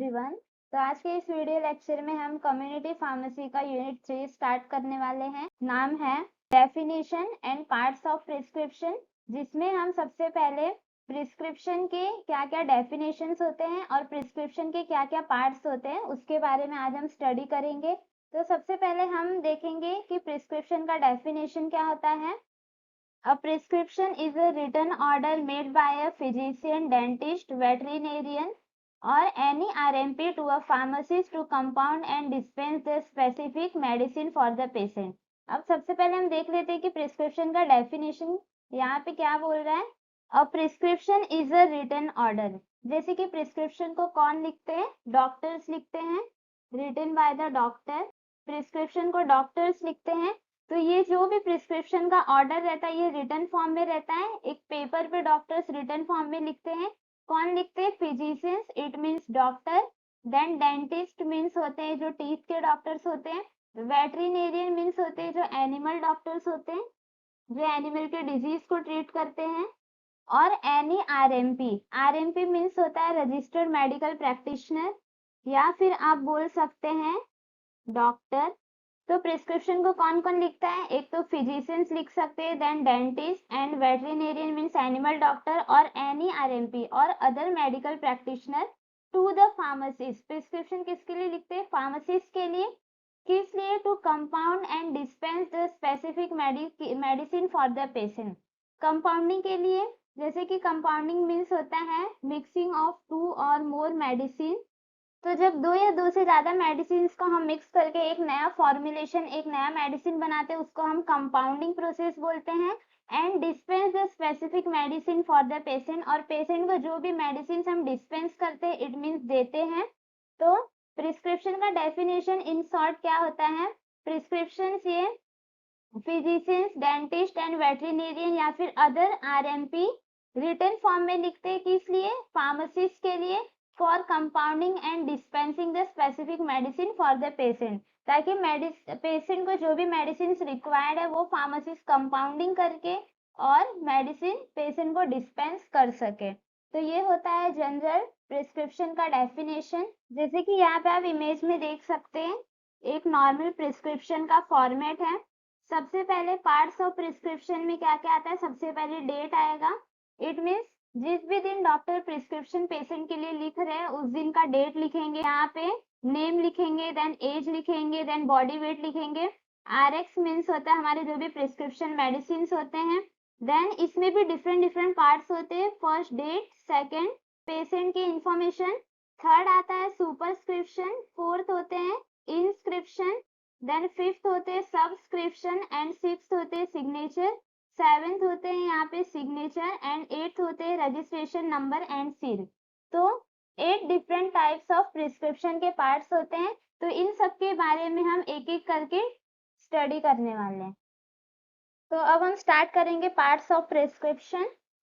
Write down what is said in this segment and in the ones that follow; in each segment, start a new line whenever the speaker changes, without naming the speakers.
Everyone. तो आज के इस वीडियो लेक्चर में हम कम्युनिटी फार्मेसी का यूनिट 3 स्टार्ट करने वाले हैं। नाम है definition and parts of prescription, जिसमें हम सबसे पहले प्रिस्क्रिप्शन के क्या क्या डेफिनेशंस होते हैं और प्रिस्क्रिप्शन के क्या क्या पार्ट्स होते हैं उसके बारे में आज हम स्टडी करेंगे। तो सबसे पहले हम देखेंगे कि प्रिस्क्रिप्शन का डेफिनेशन क्या होता है। A prescription is a written order made by a physician, dentist, veterinarian or any RMP to a pharmacist to compound and dispense the specific medicine for the patient। अब सबसे पहले हम देख लेते हैं कि प्रिस्क्रिप्शन का डेफिनेशन यहाँ पे क्या बोल रहा है। A prescription is a written order, जैसे कि प्रिस्क्रिप्शन को कौन लिखते हैं, डॉक्टर्स लिखते हैं, written by the doctor. Prescription को डॉक्टर्स लिखते हैं। तो ये जो भी प्रिस्क्रिप्शन का ऑर्डर रहता है ये रिटन फॉर्म में रहता है। एक पेपर पे डॉक्टर्स रिटन फॉर्म में लिखते हैं। कौन लिखते हैं? Physicians, it means doctor. Then dentist means होते हैं जो टीथ के डॉक्टर्स होते हैं। वेटरिनेरियन मींस होते हैं जो एनिमल डॉक्टर्स होते हैं, जो एनिमल के डिजीज को ट्रीट करते हैं। और एनी आरएमपी, आरएमपी मींस होता है रजिस्टर्ड मेडिकल प्रैक्टिशनर, या फिर आप बोल सकते हैं डॉक्टर। तो प्रिस्क्रिप्शन को कौन कौन लिखता है? एक तो फिजिशियंस लिख सकते हैं, then dentist and veterinarian means animal doctor, और एनी आरएमपी और other medical practitioner to the pharmacist. Prescription किसके लिए लिखते हैं? फार्मासिस्ट के लिए। किस लिए? To compound and dispense the specific medicine for the patient. Compounding के लिए, जैसे कि कंपाउंडिंग मीन्स होता है मिक्सिंग ऑफ 2 और मोर मेडिसिन। तो जब 2 या 2 से ज्यादा मेडिसिन को हम मिक्स करके एक नया फॉर्मुलेशन, एक नया मेडिसिन बनाते हैं, उसको हम कंपाउंडिंग प्रोसेस बोलते हैं। And dispense the specific medicine for the patient, और पेशेंट को जो भी मेडिसिन हम डिस्पेंस करते हैं इट मीन्स देते हैं। तो प्रिस्क्रिप्शन का डेफिनेशन इन शॉर्ट क्या होता है? प्रिस्क्रिप्शन ये फिजिशियंस, डेंटिस्ट एंड वेटरिनेरियन या फिर अदर आरएमपी रिटन फॉर्म में लिखते हैं। किस लिए? फार्मासिस्ट के लिए। For compounding and dispensing the specific medicine for the patient, ताकि पेशेंट को जो भी मेडिसिन रिक्वायर्ड है वो फार्मासिस्ट कंपाउंडिंग करके और मेडिसिन पेशेंट को डिस्पेंस कर सके। तो ये होता है जनरल प्रिस्क्रिप्शन का डेफिनेशन। जैसे कि यहाँ पे आप इमेज में देख सकते हैं, एक नॉर्मल प्रिस्क्रिप्शन का फॉर्मेट है। सबसे पहले पार्ट्स ऑफ प्रिस्क्रिप्शन में क्या क्या आता है? सबसे पहले डेट आएगा। इट मीन्स जिस भी दिन डॉक्टर प्रिस्क्रिप्शन पेशेंट के लिए लिख रहे हैं उस दिन का डेट लिखेंगे। यहाँ पे नेम लिखेंगे, देन एज लिखेंगे, देन बॉडी वेट लिखेंगे। आरएक्स मीन्स होता है हमारे जो भी प्रिस्क्रिप्शन मेडिसिन होते हैं। देन इसमें भी डिफरेंट पार्ट्स होते हैं। फर्स्ट डेट, सेकेंड पेशेंट की इंफॉर्मेशन, थर्ड आता है सुपरस्क्रिप्शन, फोर्थ होते हैं इंस्क्रिप्शन, देन फिफ्थ होते हैं सब्सक्रिप्शन एंड सिक्स्थ होते हैं सिग्नेचर, सेवेंथ होते हैं यहाँ पे सिग्नेचर एंड एट्थ होते हैं रजिस्ट्रेशन नंबर एंड सील। तो 8 डिफरेंट टाइप्स ऑफ प्रिस्क्रिप्शन के पार्ट्स होते हैं। तो इन सब के बारे में हम एक एक करके स्टडी करने वाले हैं। तो अब हम स्टार्ट करेंगे parts of prescription.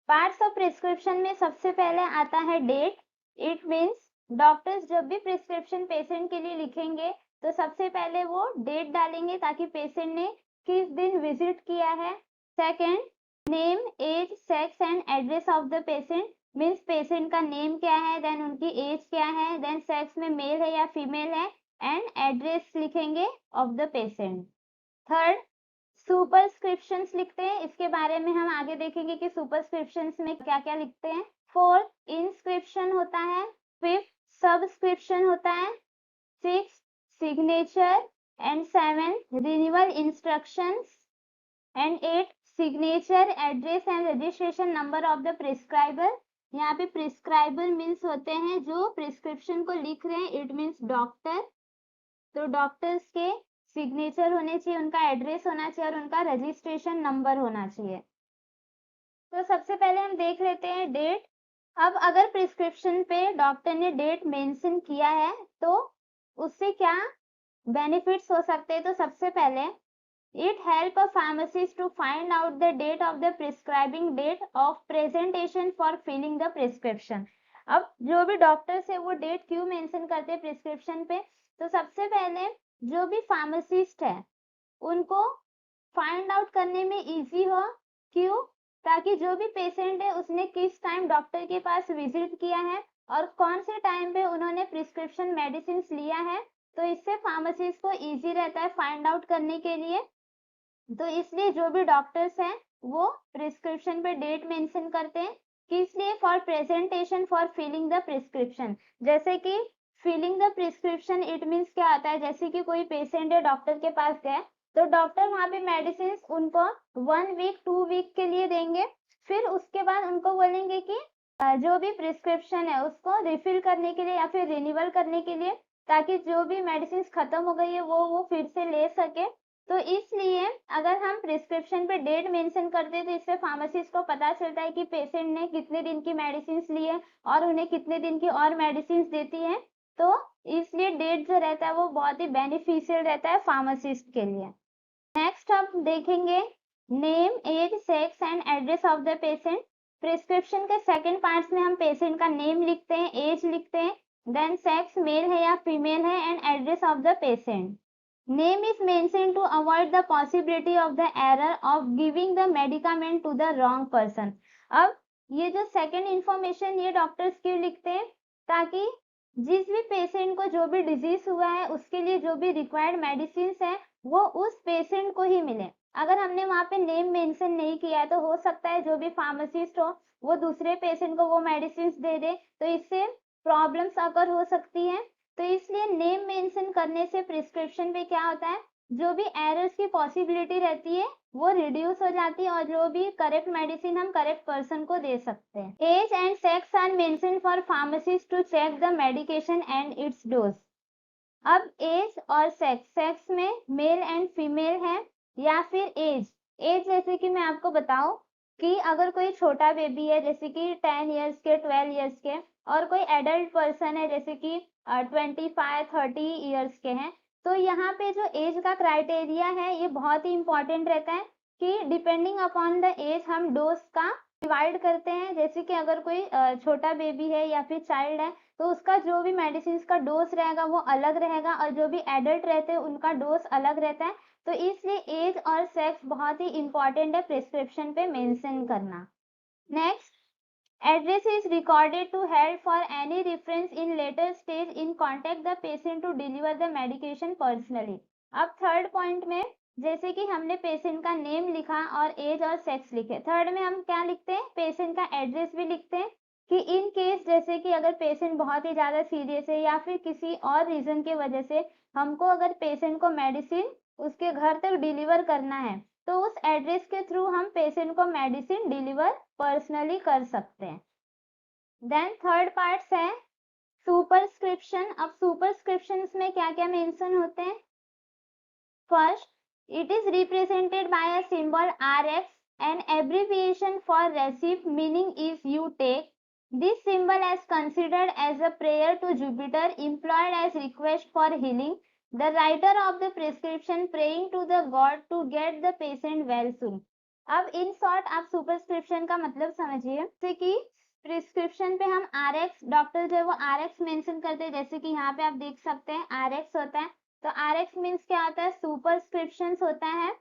Parts of prescription में सबसे पहले आता है डेट। इट मीन्स डॉक्टर्स जब भी प्रिस्क्रिप्शन पेशेंट के लिए लिखेंगे तो सबसे पहले वो डेट डालेंगे ताकि पेशेंट ने किस दिन विजिट किया है। Second, name, age, sex and address of the patient, means patient का नेम क्या है, देन उनकी एज क्या है, देन सेक्स में मेल है या फीमेल है, एंड एड्रेस लिखेंगे ऑफ द पेशेंट। थर्ड, सुपरस्क्रिप्शंस लिखते हैं। इसके बारे में हम आगे देखेंगे कि सुपरस्क्रिप्शंस में क्या क्या लिखते हैं। फोर्थ, इंस्क्रिप्शन होता है। फिफ्थ, सबस्क्रिप्शन होता है। Six, signature and seven, renewal instructions and eight, signature, address and registration number of the prescriber. यहाँ पे प्रिस्क्राइबर मीन्स होते हैं जो प्रिस्क्रिप्शन को लिख रहे हैं, इट मीन्स डॉक्टर। तो डॉक्टर्स के सिग्नेचर होने चाहिए, उनका एड्रेस होना चाहिए और उनका रजिस्ट्रेशन नंबर होना चाहिए। तो सबसे पहले हम देख लेते हैं डेट। अब अगर प्रिस्क्रिप्शन पे डॉक्टर ने डेट मेंशन किया है तो उससे क्या बेनिफिट्स हो सकते हैं। तो सबसे पहले It help a pharmacist to find out the date of the prescribing date of presentation for filling the prescription। अब जो भी डॉक्टर्स है वो डेट क्यों मेंशन करते हैं प्रिस्क्रिप्शन पे? तो सबसे पहले जो भी फार्मासिस्ट है उनको फाइंड आउट करने में इजी हो। क्यों? ताकि जो भी पेशेंट है उसने किस टाइम डॉक्टर के पास विजिट किया है और कौन से टाइम पे उन्होंने प्रिस्क्रिप्शन मेडिसिन लिया है, तो इससे फार्मासिस्ट को इजी रहता है फाइंड आउट करने के लिए। तो इसलिए जो भी डॉक्टर्स हैं वो प्रिस्क्रिप्शन पे डेट मेंशन करते हैं कि इसलिए for presentation for filling the prescription. जैसे कि filling the prescription it means क्या आता है, जैसे कि कोई पेशेंट है डॉक्टर के पास गए, तो डॉक्टर वहाँ पे मेडिसिन उनको 1 वीक 2 वीक के लिए देंगे, फिर उसके बाद उनको बोलेंगे कि जो भी प्रिस्क्रिप्शन है उसको रिफिल करने के लिए या फिर रिन्यूअल करने के लिए, ताकि जो भी मेडिसिन खत्म हो गई है वो फिर से ले सके। तो इसलिए अगर हम प्रिस्क्रिप्शन पे डेट मेंशन करते हैं तो इससे फार्मासिस्ट को पता चलता है कि पेशेंट ने कितने दिन की मेडिसिन ली है और उन्हें कितने दिन की और मेडिसिन देती है। तो इसलिए डेट जो रहता है वो बहुत ही बेनिफिशियल रहता है फार्मासिस्ट के लिए। नेक्स्ट हम देखेंगे name age sex and address of the patient. Prescription के सेकंड पार्ट्स में हम पेशेंट का नेम लिखते हैं, एज लिखते हैं, देन सेक्स मेल है या फीमेल है and address of the patient. Name is mentioned to avoid the possibility of the error of giving the medicament to the wrong person। अब ये जो सेकंड इंफॉर्मेशन ये डॉक्टर्स क्यों लिखते हैं, ताकि जिस भी पेशेंट को जो भी डिजीज हुआ है उसके लिए जो भी रिक्वायर्ड मेडिसिन है वो उस पेशेंट को ही मिले। अगर हमने वहाँ पे नेम मेंशन नहीं किया है तो हो सकता है जो भी फार्मासिस्ट हो वो दूसरे पेशेंट को वो मेडिसिन दे दे, तो इससे प्रॉब्लम्स अकर हो सकती है। तो इसलिए नेम मेंशन करने से प्रिस्क्रिप्शन पे क्या होता है, जो भी एरर्स की पॉसिबिलिटी रहती है वो रिड्यूस हो जाती है और जो भी करेक्ट मेडिसिन हम करेक्ट पर्सन को दे सकते हैं। Age and sex are mention for pharmacist to check the medication and its dose. अब एज और सेक्स, सेक्स में मेल एंड फीमेल है या फिर एज। एज जैसे कि मैं आपको बताऊं कि अगर कोई छोटा बेबी है जैसे कि 10 इयर्स के 12 इयर्स के, और कोई एडल्ट पर्सन है जैसे कि 25-30 इयर्स के हैं, तो यहाँ पे जो एज का क्राइटेरिया है ये बहुत ही इंपॉर्टेंट रहता है कि डिपेंडिंग अपॉन द एज हम डोज का डिवाइड करते हैं। जैसे कि अगर कोई छोटा बेबी है या फिर चाइल्ड है तो उसका जो भी मेडिसिन का डोज रहेगा वो अलग रहेगा और जो भी एडल्ट रहते हैं उनका डोज अलग रहता है। तो इसलिए एज और सेक्स बहुत ही इंपॉर्टेंट है प्रिस्क्रिप्शन पे मेंशन करना। Next, address is recorded to help for any reference in later stage in contact the patient to deliver the medication personally। अब थर्ड पॉइंट में जैसे कि हमने पेशेंट का नेम लिखा और एज और सेक्स लिखे, थर्ड में हम क्या लिखते हैं, पेशेंट का एड्रेस भी लिखते हैं कि इन केस जैसे कि अगर पेशेंट बहुत ही ज़्यादा सीरियस है या फिर किसी और रीज़न की वजह से हमको अगर पेशेंट को मेडिसिन उसके घर तक डिलीवर करना है तो उस एड्रेस के थ्रू हम पेशेंट को मेडिसिन डिलीवर पर्सनली कर सकते हैं। देन थर्ड पार्ट्स है सुपरस्क्रिप्शन। अब सुपरस्क्रिप्शन में क्या क्या मेंशन होते हैं, first it is represented by a symbol RX and abbreviation for receipt meaning is you take this symbol as considered as a prayer to Jupiter employed as request for healing, the writer of the prescription praying to the god to get the patient well soon। अब in short आप superscription का मतलब समझिए, जैसे कि prescription पे हम RX, doctor जो है वो RX मेंशन करते हैं, जैसे कि यहाँ पे आप देख सकते हैं RX होता है। तो RX मीन्स क्या होता है, सुपरस्क्रिप्शन होता है।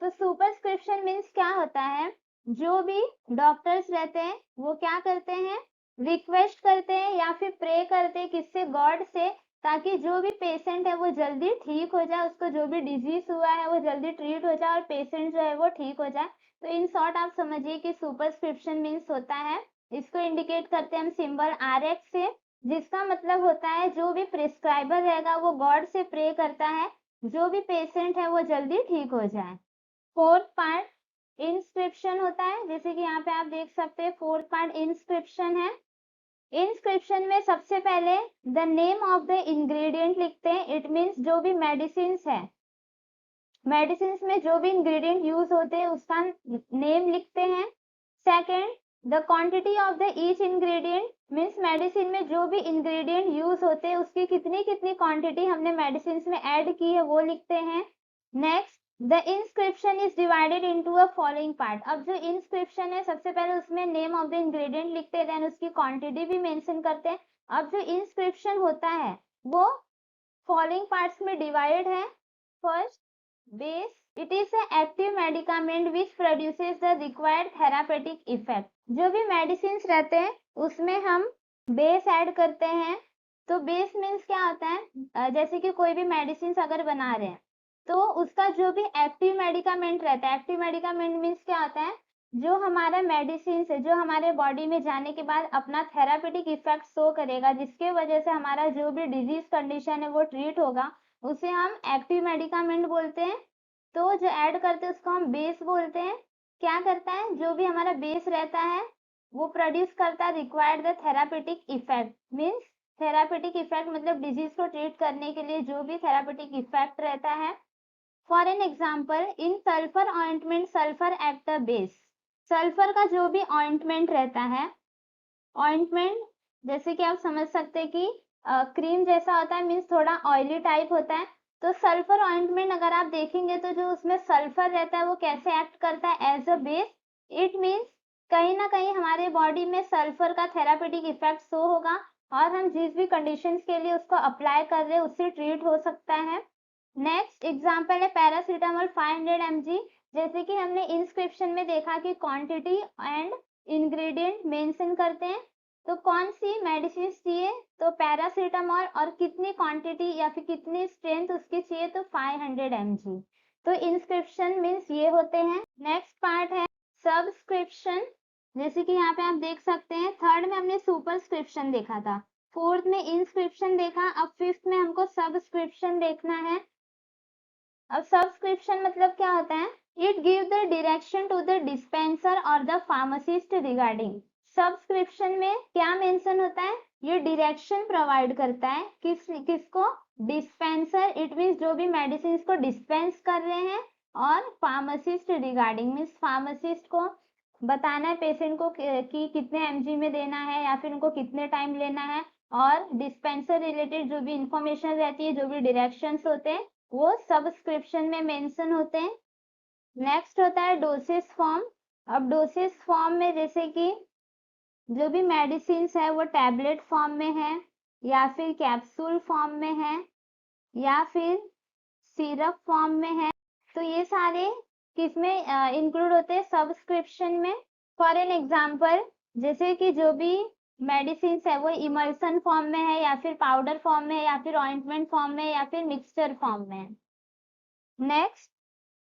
तो सुपरस्क्रिप्शन मीन्स क्या होता है, जो भी डॉक्टर्स रहते हैं वो क्या करते हैं, रिक्वेस्ट करते हैं या फिर प्रे करते हैं किससे, गॉड से, ताकि जो भी पेशेंट है वो जल्दी ठीक हो जाए, उसको जो भी डिजीज हुआ है वो जल्दी ट्रीट हो जाए और पेशेंट जो है वो ठीक हो जाए। तो इन शॉर्ट आप समझिए कि सुपरस्क्रिप्शन मीन्स होता है, इसको इंडिकेट करते हैं हम सिंबल RX से, जिसका मतलब होता है जो भी प्रिस्क्राइबर रहेगा वो गॉड से प्रे करता है जो भी पेशेंट है वो जल्दी ठीक हो जाए। फोर्थ पार्ट इंस्क्रिप्शन होता है, जैसे कि यहाँ पे आप देख सकते हैं फोर्थ पार्ट इंस्क्रिप्शन है। इंस्क्रिप्शन में सबसे पहले the name of the ingredient लिखते हैं, इट मीन्स जो भी मेडिसिन है, मेडिसिन में जो भी इंग्रेडिएंट यूज होते हैं उसका नेम लिखते हैं। Second the quantity of the each ingredient, means medicine में जो भी इंग्रेडिएंट यूज होते हैं उसकी कितनी कितनी क्वांटिटी हमने मेडिसिन में ऐड की है वो लिखते हैं। Next the inscription is divided into a following part. अब जो इंस्क्रिप्शन है सबसे पहले उसमें नेम ऑफ द इंग्रेडिएंट लिखते हैं, देन उसकी क्वांटिटी भी मेंशन करते हैं। अब जो इंस्क्रिप्शन होता है वो फॉलोइंग पार्ट्स में डिवाइड है। First base, it is an active medicament which produces the required therapeutic effect। जो भी मेडिसिन रहते हैं उसमें हम बेस ऐड करते हैं। तो बेस मीन्स क्या होता है, जैसे कि कोई भी मेडिसिन अगर बना रहे हैं तो उसका जो भी एक्टिव मेडिकामेंट रहता है, एक्टिव मेडिकामेंट मीन्स क्या होता है, जो हमारा मेडिसिन है जो हमारे बॉडी में जाने के बाद अपना थेरापेटिक इफेक्ट शो करेगा, जिसके वजह से हमारा जो भी डिजीज कंडीशन है वो ट्रीट होगा, उसे हम एक्टिव मेडिकामेंट बोलते हैं। तो जो ऐड करते हैं उसको हम बेस बोलते हैं। क्या करता है, जो भी हमारा बेस रहता है वो प्रोड्यूस करता है required the therapeutic effect. Means therapeutic effect मतलब डिजीज को ट्रीट करने के लिए जो भी थेरापेटिक इफेक्ट रहता है। For an example, in sulphur ointment sulphur act the base. Sulphur का जो भी ऑइंटमेंट रहता है, ऑइंटमेंट जैसे कि आप समझ सकते हैं कि क्रीम जैसा होता है, मीन्स थोड़ा ऑयली टाइप होता है। तो सल्फर ऑइंटमेंट अगर आप देखेंगे तो जो उसमें सल्फर रहता है वो कैसे एक्ट करता है, as a base. It means कहीं ना कहीं हमारे बॉडी में सल्फर का थेरापेटिक इफेक्ट शो होगा और हम जिस भी कंडीशंस के लिए उसको अप्लाई कर रहे हैं उससे ट्रीट हो सकता है। नेक्स्ट एग्जाम्पल है पैरासीटामोल 500 mg। जैसे कि हमने इंस्क्रिप्शन में देखा कि क्वांटिटी एंड इंग्रेडिएंट मेंशन करते हैं। तो कौन सी मेडिसिन चाहिए, तो पैरासीटामोल, और कितनी क्वांटिटी या फिर कितनी स्ट्रेंथ उसकी चाहिए, तो 500 mg। तो इंस्क्रिप्शन मीन्स ये होते हैं। नेक्स्ट पार्ट है सब्सक्रिप्शन। जैसे कि यहाँ पे आप देख सकते हैं, थर्ड में हमने सुपरस्क्रिप्शन देखा था, फोर्थ में इंस्क्रिप्शन देखा, अब फिफ्थ में हमको सब्सक्रिप्शन देखना है। अब सब्सक्रिप्शन मतलब क्या होता है, it give the direction to the dispenser और द फार्मासिस्ट रिगार्डिंग। सब्सक्रिप्शन में क्या मेंशन होता है, ये डायरेक्शन प्रोवाइड करता है किसको, डिस्पेंसर, इट मीन्स जो भी मेडिसिन को डिस्पेंस कर रहे हैं, और फार्मासिस्ट रिगार्डिंग मीन्स फार्मासिस्ट को बताना है पेशेंट को कि कितने mg में देना है या फिर उनको कितने टाइम लेना है, और डिस्पेंसर रिलेटेड जो भी इंफॉर्मेशन रहती है, जो भी डायरेक्शंस होते हैं वो सब्सक्रिप्शन में मेंशन होते हैं। नेक्स्ट होता है डोसेस फॉर्म। अब डोसेस फॉर्म में जैसे कि जो भी मेडिसिन है वो टैबलेट फॉर्म में है या फिर कैप्सूल फॉर्म में है या फिर सिरप फॉर्म में है, तो ये सारे किसमें इंक्लूड होते हैं, सब्सक्रिप्शन में। फॉर एन एग्जांपल, जैसे कि जो भी मेडिसिन है वो इमल्सन फॉर्म में है या फिर पाउडर फॉर्म में है या फिर ऑइंटमेंट फॉर्म में या फिर मिक्सचर फॉर्म में है। Next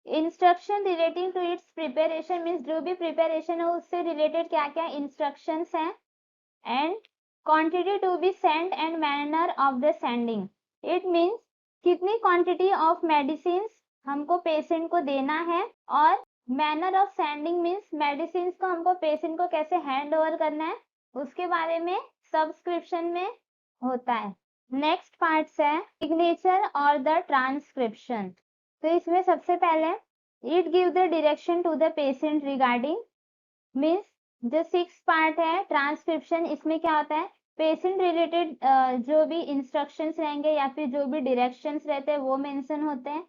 instruction relating to its preparation means जो भी प्रिपरेशन है उससे रिलेटेड क्या क्या इंस्ट्रक्शंस हैं। And quantity to be send and manner of the sending. It means कितनी क्वांटिटी ऑफ मेडिसिन हमको पेशेंट को देना है, और manner of sending means medicine को हमको पेशेंट को कैसे हैंड ओवर करना है उसके बारे में सब्सक्रिप्शन में होता है। नेक्स्ट पार्ट्स है सिग्नेचर और द ट्रांसक्रिप्शन। तो इसमें सबसे पहले it give the direction to the patient regarding means जो सिक्स पार्ट है ट्रांसक्रिप्शन, इसमें क्या होता है, पेशेंट रिलेटेड जो भी इंस्ट्रक्शंस रहेंगे या फिर जो भी डायरेक्शंस रहते हैं वो मेंशन होते हैं।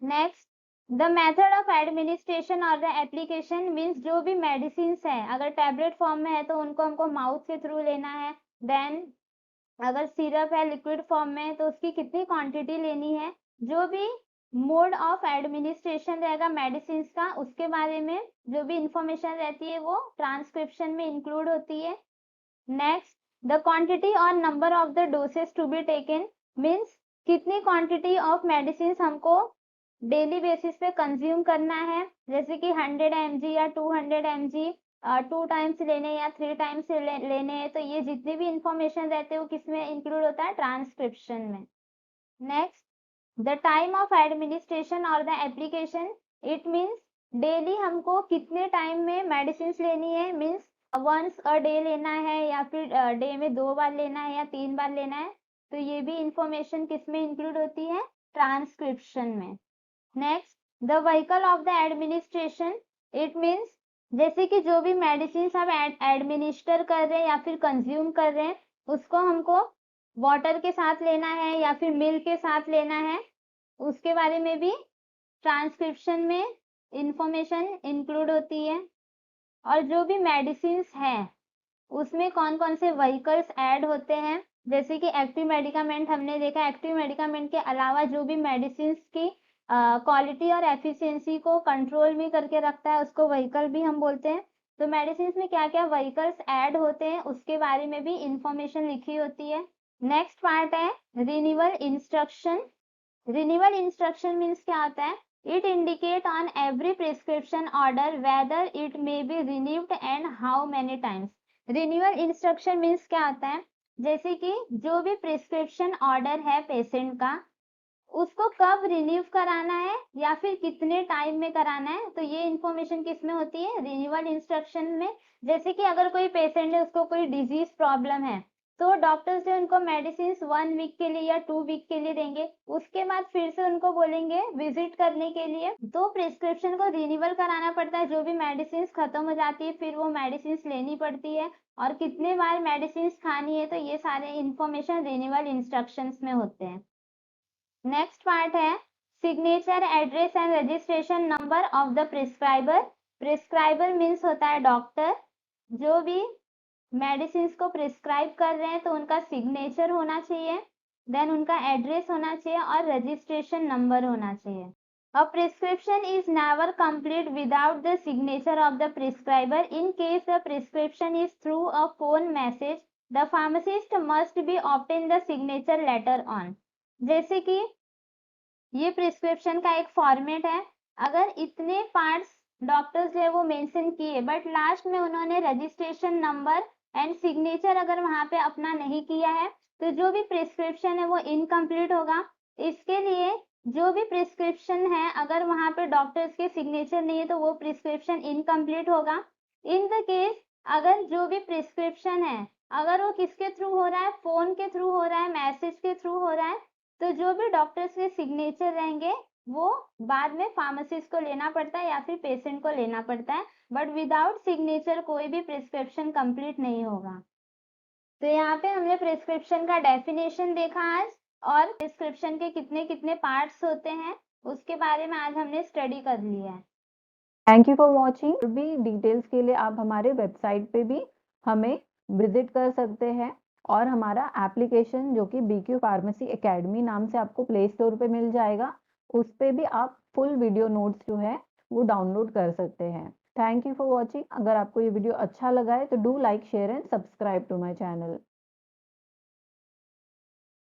Next the method of administration और द एप्लीकेशन मीन्स जो भी मेडिसिन है अगर टैबलेट फॉर्म में है तो उनको हमको माउथ के थ्रू लेना है। देन अगर सिरप है लिक्विड फॉर्म में तो उसकी कितनी क्वांटिटी लेनी है, जो भी मोड ऑफ एडमिनिस्ट्रेशन रहेगा मेडिसिन का उसके बारे में जो भी इंफॉर्मेशन रहती है वो ट्रांसक्रिप्शन में इंक्लूड होती है। नेक्स्ट द क्वांटिटी और number of the doses to be taken means कितनी क्वांटिटी ऑफ मेडिसिन हमको डेली बेसिस पे कंज्यूम करना है, जैसे कि 100 mg या 200 mg 2 टाइम्स लेने या 3 टाइम्स लेने हैं, तो ये जितनी भी इंफॉर्मेशन रहते हैं वो किसमें इंक्लूड होता है, ट्रांसक्रिप्शन में। Next the time of administration और the application, it means daily हमको कितने टाइम में मेडिसिन लेनी है, मीन्स वंस अ डे लेना है या फिर डे में 2 बार लेना है या 3 बार लेना है, तो ये भी इंफॉर्मेशन किसमें इंक्लूड होती है, ट्रांसक्रिप्शन में। Next the vehicle of the administration, it means जैसे कि जो भी मेडिसिन आप एडमिनिस्टर कर रहे हैं या फिर कंज्यूम कर रहे हैं उसको हमको वाटर के साथ लेना है या फिर मिल्क के साथ लेना है, उसके बारे में भी ट्रांसक्रिप्शन में इंफॉर्मेशन इंक्लूड होती है। और जो भी मेडिसिन है उसमें कौन कौन से व्हीकल्स ऐड होते हैं, जैसे कि एक्टिव मेडिकामेंट हमने देखा, एक्टिव मेडिकामेंट के अलावा जो भी मेडिसिन की क्वालिटी और एफिशिएंसी को कंट्रोल में करके रखता है उसको व्हीकल भी हम बोलते हैं। तो मेडिसिन में क्या क्या व्हीकल्स ऐड होते हैं उसके बारे में भी इंफॉर्मेशन लिखी होती है। नेक्स्ट पार्ट है renewal instruction. Renewal instruction means क्या होता है, it indicate on every prescription order whether it may be renewed and how many times. Renewal instruction means क्या होता है, जैसे कि जो भी प्रिस्क्रिप्शन ऑर्डर है पेशेंट का, उसको कब रिन्यू कराना है या फिर कितने टाइम में कराना है, तो ये इंफॉर्मेशन किस में होती है, रिन्यूअल इंस्ट्रक्शन में। जैसे कि अगर कोई पेशेंट है, उसको कोई डिजीज प्रॉब्लम है, तो डॉक्टर्स जो उनको मेडिसिन 1 वीक के लिए या 2 वीक के लिए देंगे, उसके बाद फिर से उनको बोलेंगे विजिट करने के लिए, तो प्रिस्क्रिप्शन को रिन्यूअल कराना पड़ता है। जो भी मेडिसिन खत्म हो जाती है फिर वो मेडिसिन लेनी पड़ती है, और कितने बार मेडिसिन खानी है, तो ये सारे इंफॉर्मेशन रिन्यूअल इंस्ट्रक्शंस में होते हैं। नेक्स्ट पार्ट है signature, address and registration number of the prescriber. Prescriber means होता है डॉक्टर। जो भी मेडिसिन को प्रिस्क्राइब कर रहे हैं तो उनका सिग्नेचर होना चाहिए, देन उनका एड्रेस होना चाहिए और रजिस्ट्रेशन नंबर होना चाहिए। A prescription is never complete without the signature of the prescriber. In case the prescription is through a phone message, the pharmacist must be obtain the signature later on. जैसे कि ये prescription का एक format है, अगर इतने parts doctors जो है वो मेंशन किए बट लास्ट में उन्होंने रजिस्ट्रेशन नंबर एंड सिग्नेचर अगर वहां पे अपना नहीं किया है, तो जो भी प्रिस्क्रिप्शन है वो इनकम्प्लीट होगा। इसके लिए जो भी प्रिस्क्रिप्शन है अगर वहां पे डॉक्टर्स के सिग्नेचर नहीं है तो वो प्रिस्क्रिप्शन इनकम्प्लीट होगा। इन द केस अगर जो भी प्रिस्क्रिप्शन है अगर वो किसके थ्रू हो रहा है, फोन के थ्रू हो रहा है, मैसेज के थ्रू हो रहा है, तो जो भी डॉक्टर्स के सिग्नेचर रहेंगे वो बाद में फार्मासिस्ट को लेना पड़ता है या फिर पेशेंट को लेना पड़ता है, बट विदाउट सिग्नेचर कोई भी प्रिस्क्रिप्शन कंप्लीट नहीं होगा। तो यहाँ पे हमने प्रिस्क्रिप्शन का डेफिनेशन देखा आज, और प्रिस्क्रिप्शन के कितने कितने पार्ट्स होते हैं उसके बारे में आज हमने स्टडी कर लिया है।
Thank you for watching. और भी डिटेल्स के लिए आप हमारे वेबसाइट पे भी हमें विजिट कर सकते हैं, और हमारा एप्लीकेशन जो कि BQ फार्मेसी एकेडमी नाम से आपको प्ले स्टोर पे मिल जाएगा, उस पे भी आप फुल वीडियो नोट्स जो है वो डाउनलोड कर सकते हैं। Thank you for watching. अगर आपको ये वीडियो अच्छा लगा है तो do like, share and subscribe to my channel.